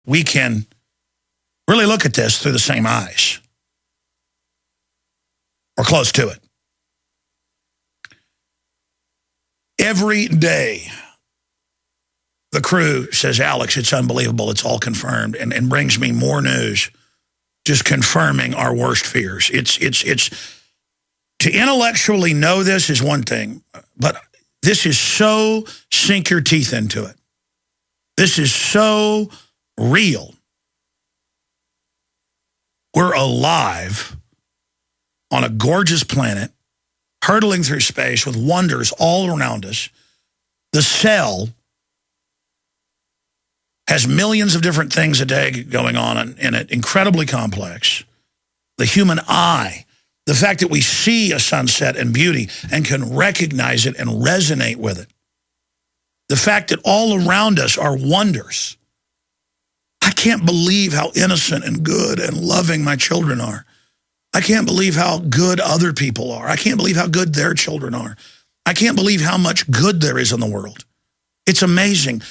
we can really look at this through the same eyes, or close to it. Every day, the crew says, Alex, it's unbelievable, it's all confirmed, and brings me more news, just confirming our worst fears. It's to intellectually know this is one thing, but this is so sink your teeth into it. This is so real. We're alive on a gorgeous planet, hurtling through space with wonders all around us. The cell has millions of different things a day going on in it, incredibly complex. The human eye, the fact that we see a sunset and beauty and can recognize it and resonate with it. The fact that all around us are wonders. I can't believe how innocent and good and loving my children are. I can't believe how good other people are. I can't believe how good their children are. I can't believe how much good there is in the world. It's amazing.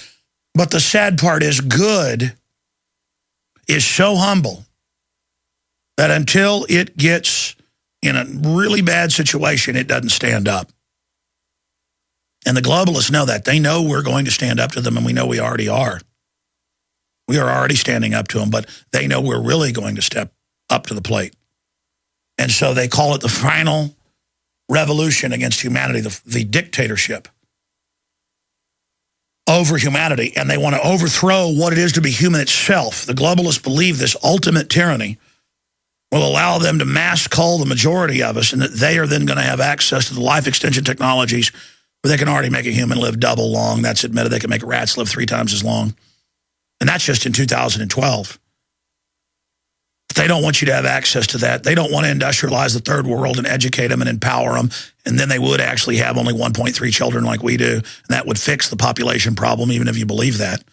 But the sad part is good is so humble that until it gets in a really bad situation, it doesn't stand up. And the globalists know that. They know we're going to stand up to them, and we know we already are. We are already standing up to them, but they know we're really going to step up to the plate. And so they call it the final revolution against humanity, the dictatorship over humanity. And they want to overthrow what it is to be human itself. The globalists believe this ultimate tyranny will allow them to mass cull the majority of us, and that they are then going to have access to the life extension technologies where they can already make a human live double long. That's admitted. They can make rats live 3 times as long. And that's just in 2012. But they don't want you to have access to that. They don't want to industrialize the third world and educate them and empower them. And then they would actually have only 1.3 children like we do. And that would fix the population problem, even if you believe that.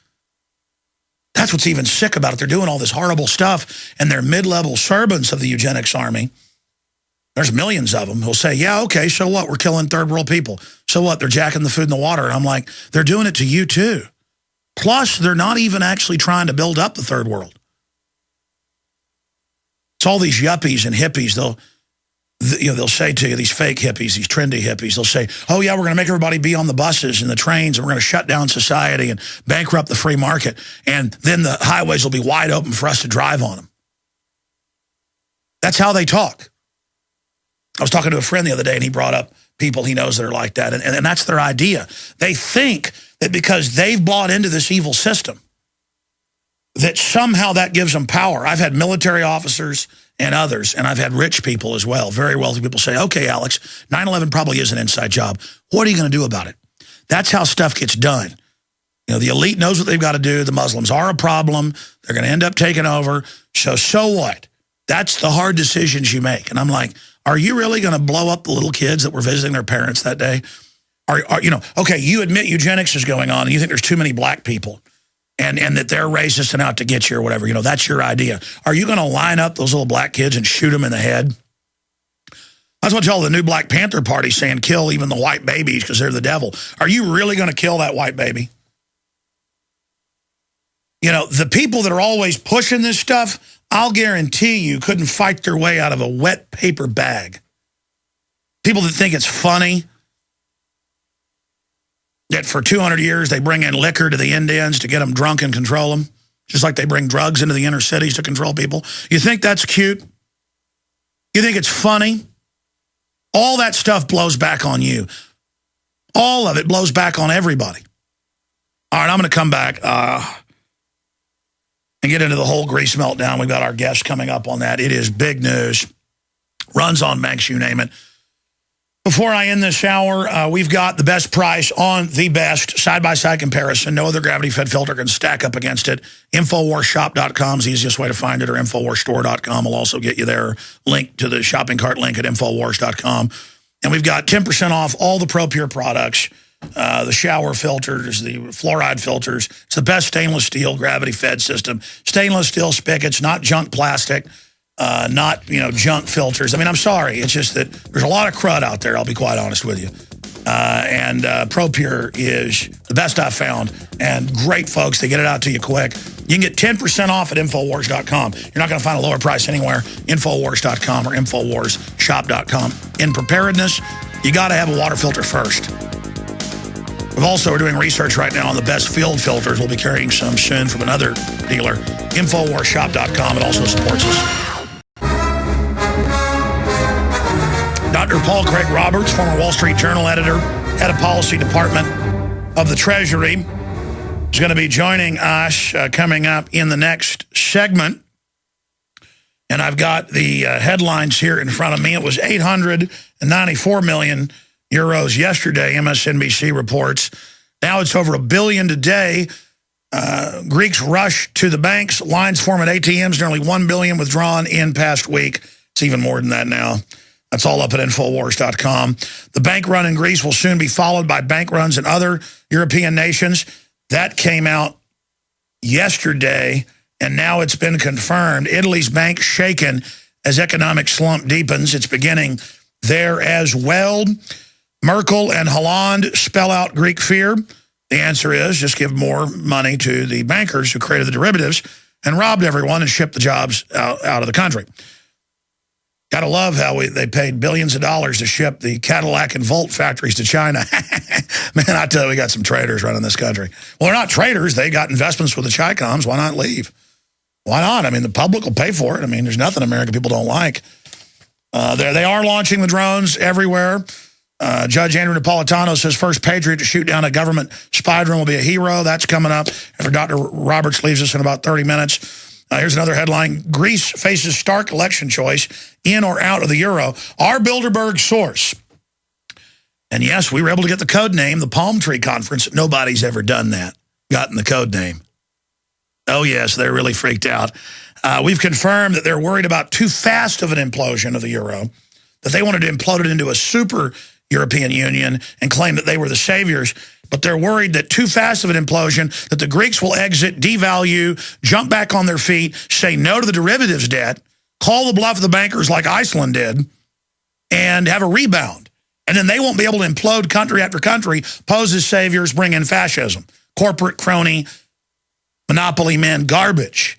That's what's even sick about it. They're doing all this horrible stuff, and they're mid-level servants of the eugenics army. There's millions of them who'll say, yeah, okay, so what? We're killing third world people. So what? They're jacking the food in the water. And I'm like, they're doing it to you too. Plus, they're not even actually trying to build up the third world. It's all these yuppies and hippies. They'll say to you, these fake hippies, these trendy hippies, they'll say, oh yeah, we're going to make everybody be on the buses and the trains, and we're going to shut down society and bankrupt the free market. And then the highways will be wide open for us to drive on them. That's how they talk. I was talking to a friend the other day, and he brought up people he knows that are like that, and that's their idea. They think that because they've bought into this evil system, that somehow that gives them power. I've had military officers and others, and I've had rich people as well, very wealthy people say, okay, Alex, 9/11 probably is an inside job. What are you going to do about it? That's how stuff gets done. You know, the elite knows what they've got to do. The Muslims are a problem. They're going to end up taking over. So what? That's the hard decisions you make. And I'm like, are you really going to blow up the little kids that were visiting their parents that day? Okay, you admit eugenics is going on, and you think there's too many black people, and that they're racist and out to get you or whatever. That's your idea. Are you going to line up those little black kids and shoot them in the head? That's what all the new Black Panther Party saying, kill even the white babies because they're the devil. Are you really going to kill that white baby? The people that are always pushing this stuff, I'll guarantee you couldn't fight their way out of a wet paper bag. People that think it's funny that for 200 years they bring in liquor to the Indians to get them drunk and control them, just like they bring drugs into the inner cities to control people. You think that's cute? You think it's funny? All that stuff blows back on you. All of it blows back on everybody. All right, I'm going to come back and get into the whole Greece meltdown. We've got our guest coming up on that. It is big news. Runs on banks, you name it. Before I end this hour, we've got the best price on the best side-by-side comparison. No other gravity-fed filter can stack up against it. InfoWarsShop.com is the easiest way to find it, or InfoWarsStore.com will also get you there. Link to the shopping cart link at InfoWars.com. And we've got 10% off all the ProPure products, the shower filters, the fluoride filters. It's the best stainless steel gravity-fed system. Stainless steel spigots, not junk plastic. Not, junk filters. I mean, I'm sorry. It's just that there's a lot of crud out there, I'll be quite honest with you. And ProPure is the best I've found. And great folks, they get it out to you quick. You can get 10% off at Infowars.com. You're not going to find a lower price anywhere. Infowars.com or InfoWarsShop.com. In preparedness, you got to have a water filter first. We're doing research right now on the best field filters. We'll be carrying some soon from another dealer. InfoWarsShop.com. It also supports us. Dr. Paul Craig Roberts, former Wall Street Journal editor, head of policy department of the Treasury, is going to be joining us coming up in the next segment. And I've got the headlines here in front of me. It was 894 million euros yesterday, MSNBC reports. Now it's over $1 billion today. Greeks rush to the banks. Lines form at ATMs. Nearly $1 billion withdrawn in past week. It's even more than that now. That's all up at Infowars.com. The bank run in Greece will soon be followed by bank runs in other European nations. That came out yesterday, and now it's been confirmed. Italy's bank shaken as economic slump deepens. It's beginning there as well. Merkel and Hollande spell out Greek fear. The answer is just give more money to the bankers who created the derivatives and robbed everyone and shipped the jobs out of the country. Gotta love how they paid billions of dollars to ship the Cadillac and Volt factories to China. Man, I tell you, we got some traitors running this country. Well, they're not traitors. They got investments with the Chicoms. Why not leave? Why not? I mean, the public will pay for it. I mean, there's nothing American people don't like. They are launching the drones everywhere. Judge Andrew Napolitano says first patriot to shoot down a government spy drone will be a hero. That's coming up after Dr. Roberts leaves us in about 30 minutes. Here's another headline. Greece faces stark election choice, in or out of the euro. Our Bilderberg source. And yes, we were able to get the code name, the Palm Tree Conference. Nobody's ever done that, gotten the code name. Oh, yes, they're really freaked out. We've confirmed that they're worried about too fast of an implosion of the euro, that they wanted to implode it into a super European Union and claim that they were the saviors. But they're worried that too fast of an implosion, that the Greeks will exit, devalue, jump back on their feet, say no to the derivatives debt, call the bluff of the bankers like Iceland did, and have a rebound. And then they won't be able to implode country after country, pose as saviors, bring in fascism, corporate crony, monopoly men garbage.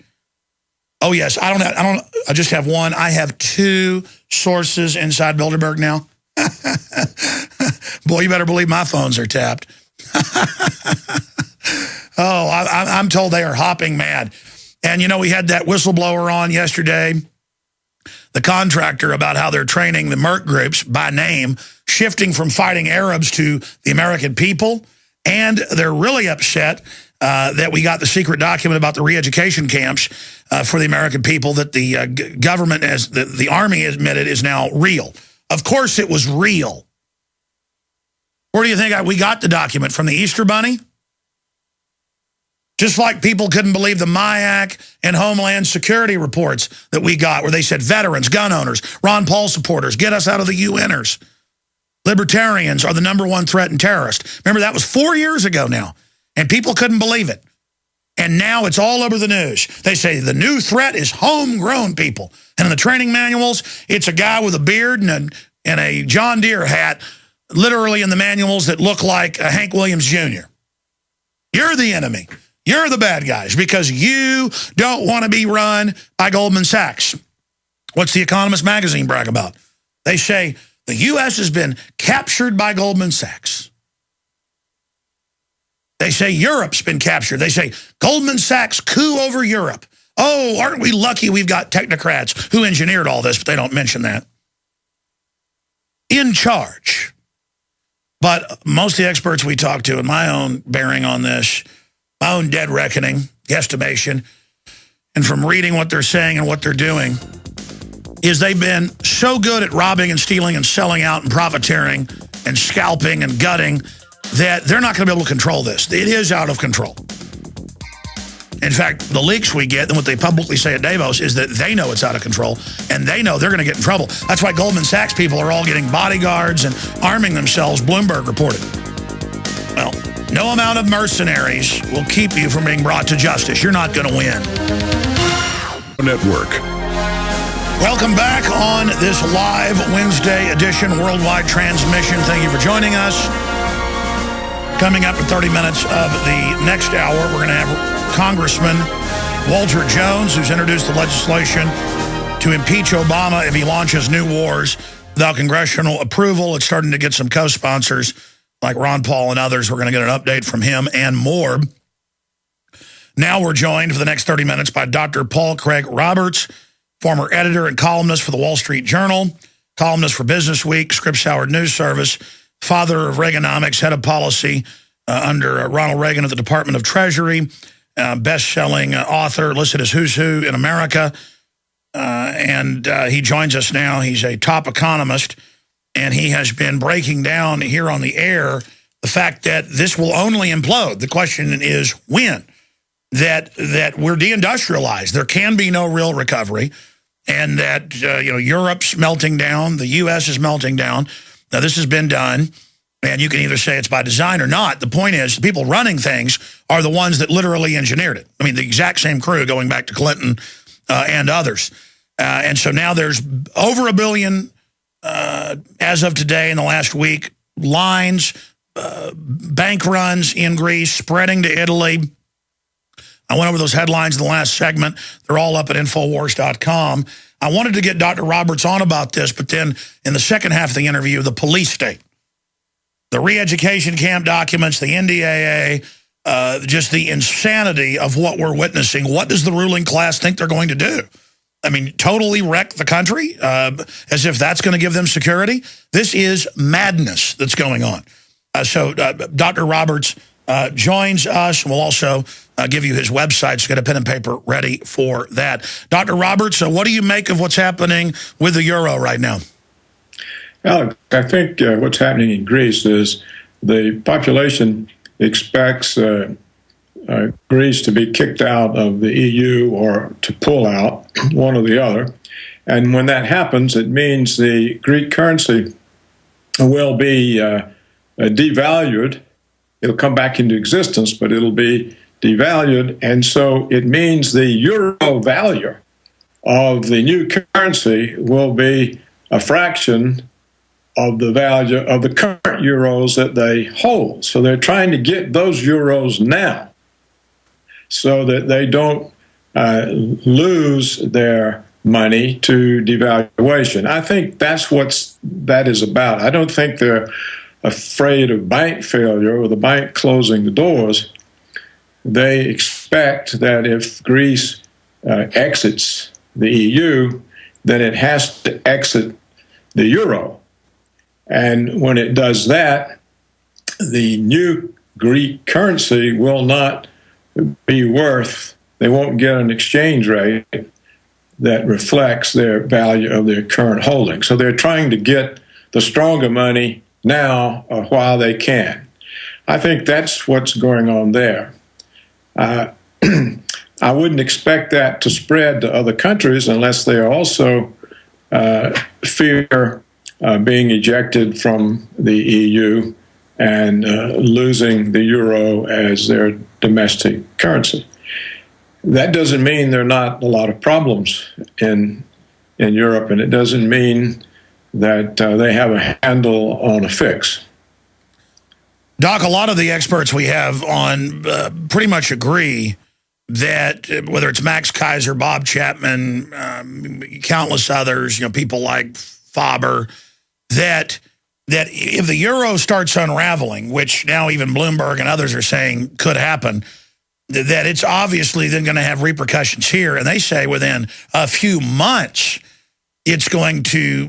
Oh, yes, I just have one. I have two sources inside Bilderberg now. Boy, you better believe my phones are tapped. Oh, I'm told they are hopping mad. And, you know, we had that whistleblower on yesterday, the contractor, about how they're training the Merc groups by name, shifting from fighting Arabs to the American people. And they're really upset that we got the secret document about the re-education camps for the American people that the government, as the Army admitted, is now real. Of course it was real. Where do you think we got the document? From the Easter Bunny? Just like people couldn't believe the MIAC and Homeland Security reports that we got, where they said veterans, gun owners, Ron Paul supporters, get us out of the UNers. Libertarians are the #1 threat and terrorist. Remember, that was 4 years ago now, and people couldn't believe it. And now it's all over the news. They say the new threat is homegrown people. And in the training manuals, it's a guy with a beard and a John Deere hat, literally in the manuals, that look like Hank Williams Jr. You're the enemy. You're the bad guys because you don't want to be run by Goldman Sachs. What's the Economist magazine brag about? They say the U.S. has been captured by Goldman Sachs. They say Europe's been captured. They say Goldman Sachs coup over Europe. Oh, aren't we lucky we've got technocrats who engineered all this, but they don't mention that. In charge. But most of the experts we talk to, and my own bearing on this, my own dead reckoning, guesstimation, and from reading what they're saying and what they're doing, is they've been so good at robbing and stealing and selling out and profiteering and scalping and gutting that they're not going to be able to control this. It is out of control. In fact, the leaks we get and what they publicly say at Davos is that they know it's out of control, and they know they're going to get in trouble. That's why Goldman Sachs people are all getting bodyguards and arming themselves, Bloomberg reported. Well, no amount of mercenaries will keep you from being brought to justice. You're not going to win. Network. Welcome back on this live Wednesday edition worldwide transmission. Thank you for joining us. Coming up in 30 minutes of the next hour, we're going to have Congressman Walter Jones, who's introduced the legislation to impeach Obama if he launches new wars without congressional approval. It's starting to get some co-sponsors like Ron Paul and others. We're going to get an update from him and more. Now we're joined for the next 30 minutes by Dr. Paul Craig Roberts, former editor and columnist for the Wall Street Journal, columnist for Business Week, Scripps Howard News Service, father of Reaganomics, head of policy under Ronald Reagan at the Department of Treasury, best-selling author listed as Who's Who in America. And he joins us now. He's a top economist, and he has been breaking down here on the air the fact that this will only implode. The question is when? That we're deindustrialized. There can be no real recovery, and that Europe's melting down, the U.S. is melting down. Now, this has been done, and you can either say it's by design or not. The point is, the people running things are the ones that literally engineered it. I mean, the exact same crew going back to Clinton and others. And so now there's over 1 billion as of today in the last week, lines, bank runs in Greece, spreading to Italy. I went over those headlines in the last segment. They're all up at Infowars.com. I wanted to get Dr. Roberts on about this, but then in the second half of the interview, the police state, the re-education camp documents, the NDAA, just the insanity of what we're witnessing. What does the ruling class think they're going to do? I mean, totally wreck the country as if that's going to give them security? This is madness that's going on. So Dr. Roberts joins us. We'll also give you his website, so get a pen and paper ready for that. Dr. Roberts, what do you make of what's happening with the euro right now? Well, I think what's happening in Greece is the population expects Greece to be kicked out of the EU or to pull out, one or the other. And when that happens, it means the Greek currency will be devalued. It'll come back into existence, but it'll be devalued. And so it means the euro value of the new currency will be a fraction of the value of the current euros that they hold. So they're trying to get those euros now so that they don't lose their money to devaluation. I think that's what that is about. I don't think they're afraid of bank failure or the bank closing the doors. They expect that if Greece exits the EU, then it has to exit the euro. And when it does that, the new Greek currency will not be worth, they won't get an exchange rate that reflects their value of their current holding. So they're trying to get the stronger money now while they can. I think that's what's going on there. I wouldn't expect that to spread to other countries unless they also fear being ejected from the EU and losing the euro as their domestic currency. That doesn't mean there are not a lot of problems in Europe, and it doesn't mean that they have a handle on a fix. Doc, a lot of the experts we have on pretty much agree that whether it's Max Kaiser, Bob Chapman, countless others, people like Faber, that if the euro starts unraveling, which now even Bloomberg and others are saying could happen, that it's obviously then going to have repercussions here. And they say within a few months, it's going to